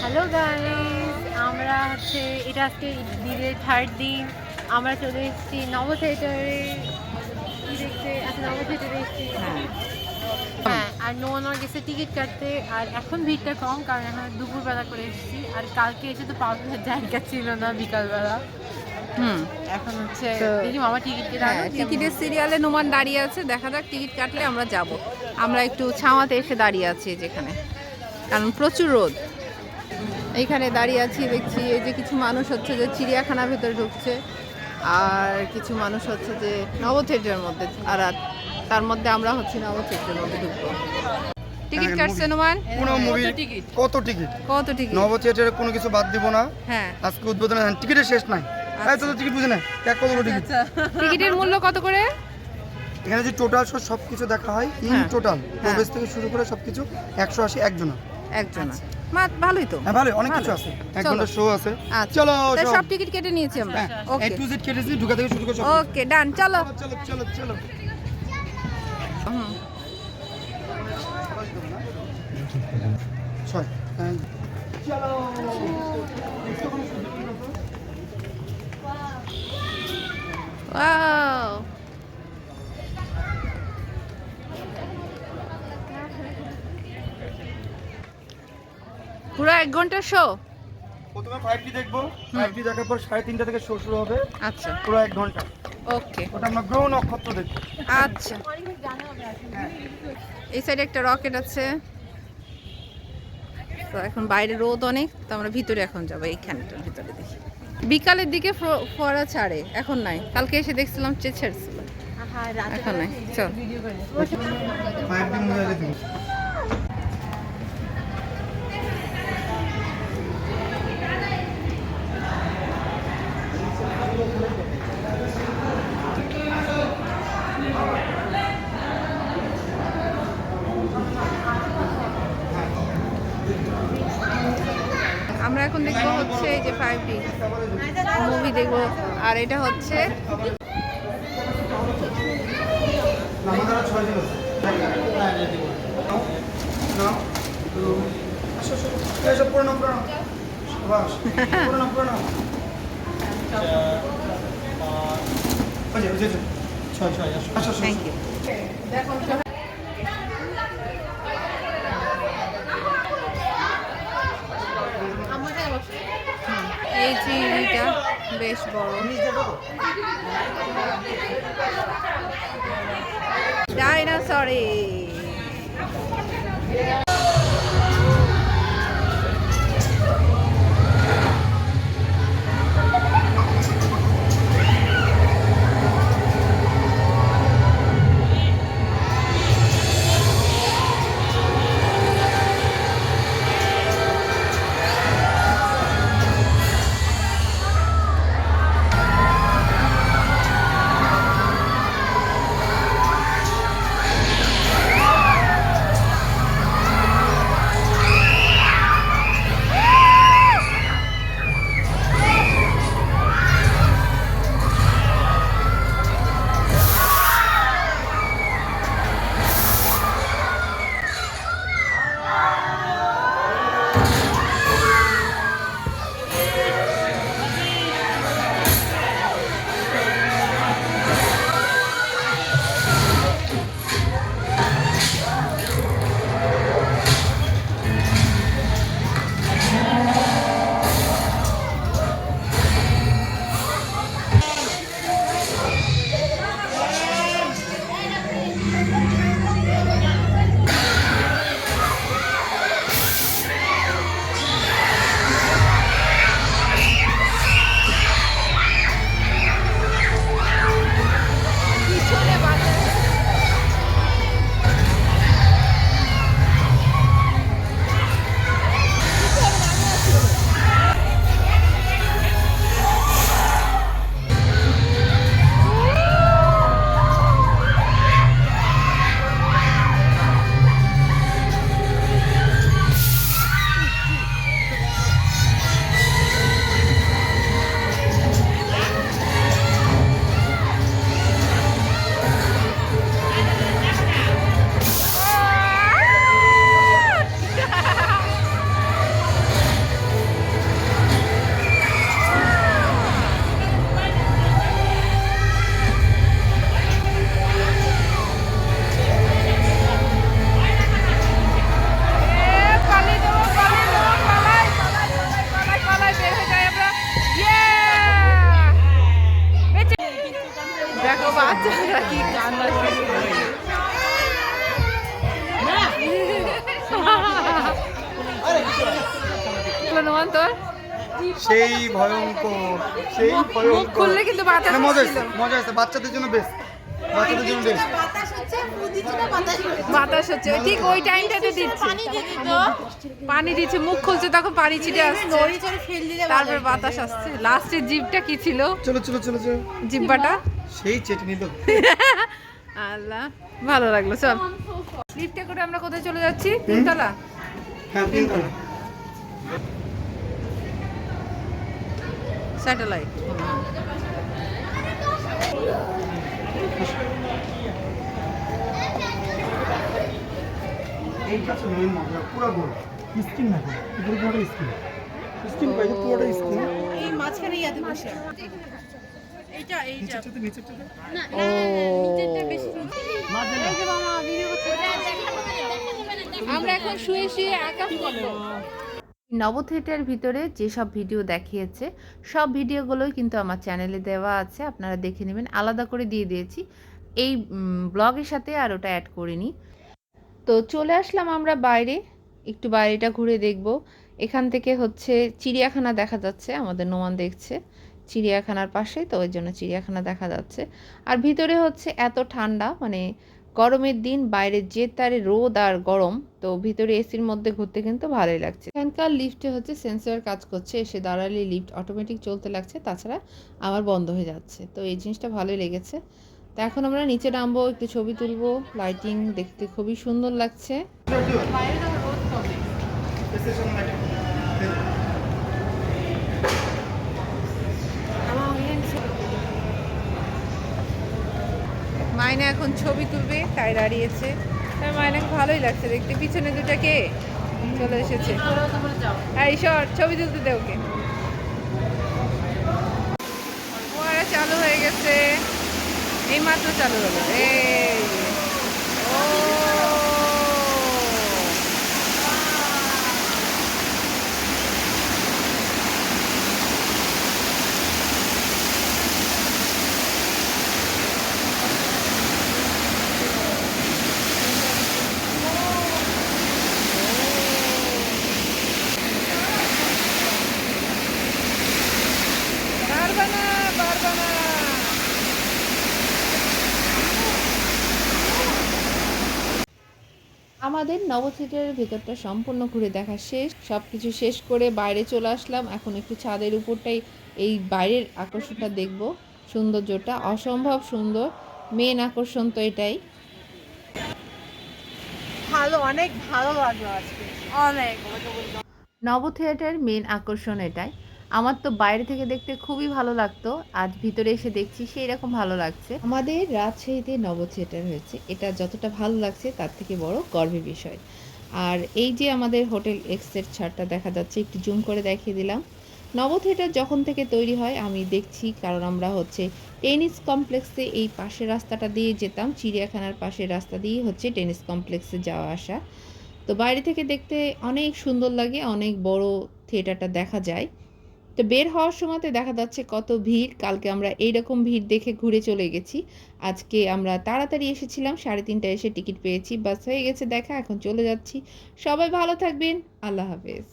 Hello guys, আমরা এটা আজকে ঈদের থার্ড দিন। আমরা চলে এসেছি নব থিয়েটারে দেখতে। আচ্ছা, নব থিয়েটারে এসেছি। হ্যাঁ, আর নোয়ানোর গেছে টিকিট কাটতে। আর এখন ভিড়টা কম, কারণ এখন দুপুরবেলা করে এসেছি। আর কালকে এসে তো পাওয়ার জায়গা ছিল না বিকালবেলা। এখন দেখি মামা টিকিট কেটে টিকিটের সিরিয়ালে নোমান দাঁড়িয়ে আছে, দেখা যাক টিকিট কাটলে আমরা যাব। আমরা একটু ছাওয়াতে এসে দাঁড়িয়ে আছি যেখানে, কারণ প্রচুর রোদ। এইখানে দাঁড়িয়ে আছি, দেখছি এই যে কিছু মানুষ হচ্ছে যে চিড়িয়াখানার ভেতরে ঢুকছে, আর কিছু মানুষ হচ্ছে যে নব থিয়েটারের মধ্যে, আর তার মধ্যে আমরা হচ্ছে নব থিয়েটারের মধ্যে ঢুকবো। টিকিট কাটছে নোমান? কোনো মুভি কত টিকিট নব থিয়েটারে কোনো কিছু বাদ দিব না। হ্যাঁ, আজকে উদ্বোধনে টিকিটের শেষ নাই। তাই তো টিকিট বুঝে না কতগুলো টিকিট। টিকিটের মূল্য কত করে? এখানে যে টোটাল সব কিছু দেখা হয়, ইন টোটাল প্রবেশ থেকে শুরু করে সবকিছু 180 একজনা। ভালোই তো। হ্যাঁ, ভালো, অনেক কিছু আছে। এক ঘন্টা শো আছে। আচ্ছা, চলো সব টিকিট কেটে নিয়েছি আমরা। ওকে, A to Z কেটেছি, ঢুকা থেকে শুরু করে সব। ওকে, ডান, চলো চলো চলো চলো। ছয়, চলো। ওয়াও, পুরো 1 ঘন্টার শো। প্রথমে 5D দেখবো, 5D দেখার পর 3:30 থেকে শো শুরু হবে। আচ্ছা, পুরো 1 ঘন্টা। ওকে, ওটা আমরা গ্রহ নক্ষত্র দেখবো। আচ্ছা। এই সাইডে একটা রকেট আছে। তো এখন বাইরে রোদ অনেক, তো আমরা ভিতরে এখন যাবো। এইখানটার ভিতরে দেখি বিকালের দিকে ফোয়ারা ছাড়ে, এখন নাই। কালকে এসে দেখছিলাম ছেড়ছিল, এখন নাই। চল, 5D মুভি আগে দেখবো। আমরা এখন দেখবো হচ্ছে এই যে 5D মুভি দেখবো। আর এটা হচ্ছে থ্যাংক ইউ। এই চিংড়িটা বেশ বড়, ডাইনোসরে। নোমান তোর? সেই ভয়ঙ্কর, সেই মুখ ভয়ঙ্কর। খুললে কিন্তু বাতাস না, মজা ছিল। হয়েছে, মজা হয়েছে, বাচ্চাদের জন্য বেস্ট, বাচ্চাদের জন্য বেস্ট। বাতাস হচ্ছে ঠিক ওই টাইমটাতে দিচ্ছে, পানি দিচ্ছে, মুখ খুলছে তখন পানি ছিটে আসছে, তারপর বাতাস আসছে। লাস্টের জিভটা কি ছিল? চলো চলো চলো চলো, জিব্বাটা সেই চেটে নিল। আল্লাহ, ভালো লাগলো। চল লিফটে করে আমরা কোথায় চলে যাচ্ছি? তিনতলা। হ্যাঁ, তিনতলা। স্যাটেলাইট। এইটা হচ্ছে মেইন মজা, পুরো গোল স্কিন না, পুরো পুরোটা স্কিন, স্কিন পাইছে পুরোটা স্কিন। এই মাঝখানে ইয়াতে বসে এইটা নিচেরটাতে নিচেরটাতে ও আমরা এখন শুয়ে শুয়ে আঁকা করব। নব থিয়েটারের ভিতরে যেসব ভিডিও দেখিয়েছে সব ভিডিওগুলোই কিন্তু আমার চ্যানেলে দেওয়া আছে, আপনারা দেখে নেবেন। আলাদা করে দিয়ে দিয়েছি এই ব্লগের সাথে, আর ওটা অ্যাড করিনি। তো চলে আসলাম আমরা বাইরে, একটু বাইরেটা ঘুরে দেখব। এখান থেকে হচ্ছে চিড়িয়াখানা দেখা যাচ্ছে, আমাদের নোমান দেখছে চিড়িয়াখানার পাশে, তো ওই জন্য চিড়িয়াখানা দেখা যাচ্ছে। আর ভিতরে হচ্ছে এত ঠান্ডা, মানে গরমের দিন, বাইরে যে তারে রোদ আর গরম, তো ভিতরে এসির মধ্যে ঘুরতে কিন্তু ভালোই লাগছে। এখানকার লিফটে হচ্ছে সেন্সর কাজ করছে, এসে দাঁড়ালে লিফট অটোমেটিক চলতে লাগছে, তাছাড়া আবার বন্ধ হয়ে যাচ্ছে, তো এই জিনিসটা ভালোই লেগেছে। তো এখন আমরা নিচে নামবো, একটু ছবি তুলবো, লাইটিং দেখতে খুবই সুন্দর লাগছে। মায়না এখন ছবি তুলবে তাই দাঁড়িয়েছে, তার মায়নাকে ভালোই লাগছে দেখতে। পিছনে দুটাকে চলে এসেছে, এই শর্ট ছবি তুলতে দে ওকে। ফোয়ারা চালু হয়ে গেছে, এই মাত্র চালু হলো। এই ও পারবা না, পারবা না। আমাদের নব থিয়েটারের ভেতরটা সম্পূর্ণ ঘুরে দেখা শেষ, সব কিছু শেষ করে বাইরে চলে আসলাম। এখন একটু ছাদের উপরটাই, এই বাইরের আকর্ষণটা দেখব, সৌন্দর্যটা অসম্ভব সুন্দর, মেন আকর্ষণ তো এটাই। ভালো, অনেক ভালো লাগলো আজকে, অনেক। নব থিয়েটারের মেন আকর্ষণ এটাই। আমার তো বাইরে থেকে দেখতে খুবই ভালো লাগতো, আজ ভিতরে এসে দেখছি সেই রকম ভালো লাগছে। আমাদের রাজশাহীতে নব থিয়েটার হয়েছে, এটা যতটা ভালো লাগছে তার থেকে বড় গর্বের বিষয়। আর এই যে আমাদের হোটেল এক্সের ছাদটা দেখা যাচ্ছে, একটু জুম করে দেখিয়ে দিলাম। নব থিয়েটার যখন থেকে তৈরি হয় আমি দেখছি, কারণ আমরা হচ্ছে টেনিস কমপ্লেক্সে এই পাশের রাস্তাটা দিয়ে যেতাম, চিড়িয়াখানার পাশের রাস্তা দিয়ে হচ্ছে টেনিস কমপ্লেক্সে যাওয়া আসা। তো বাইরে থেকে দেখতে অনেক সুন্দর লাগে, অনেক বড় থিয়েটারটা দেখা যায়। তো বের হওয়ার সময়তে দেখা যাচ্ছে কত ভিড়, কালকে আমরা এইরকম ভিড় দেখে ঘুরে চলে গেছি। আজকে আমরা তাড়াতাড়ি এসেছিলাম, 3:30টায় এসে টিকিট পেয়েছি, বাস হয়ে গেছে দেখা, এখন চলে যাচ্ছি। সবাই ভালো থাকবেন, আল্লাহ হাফেজ।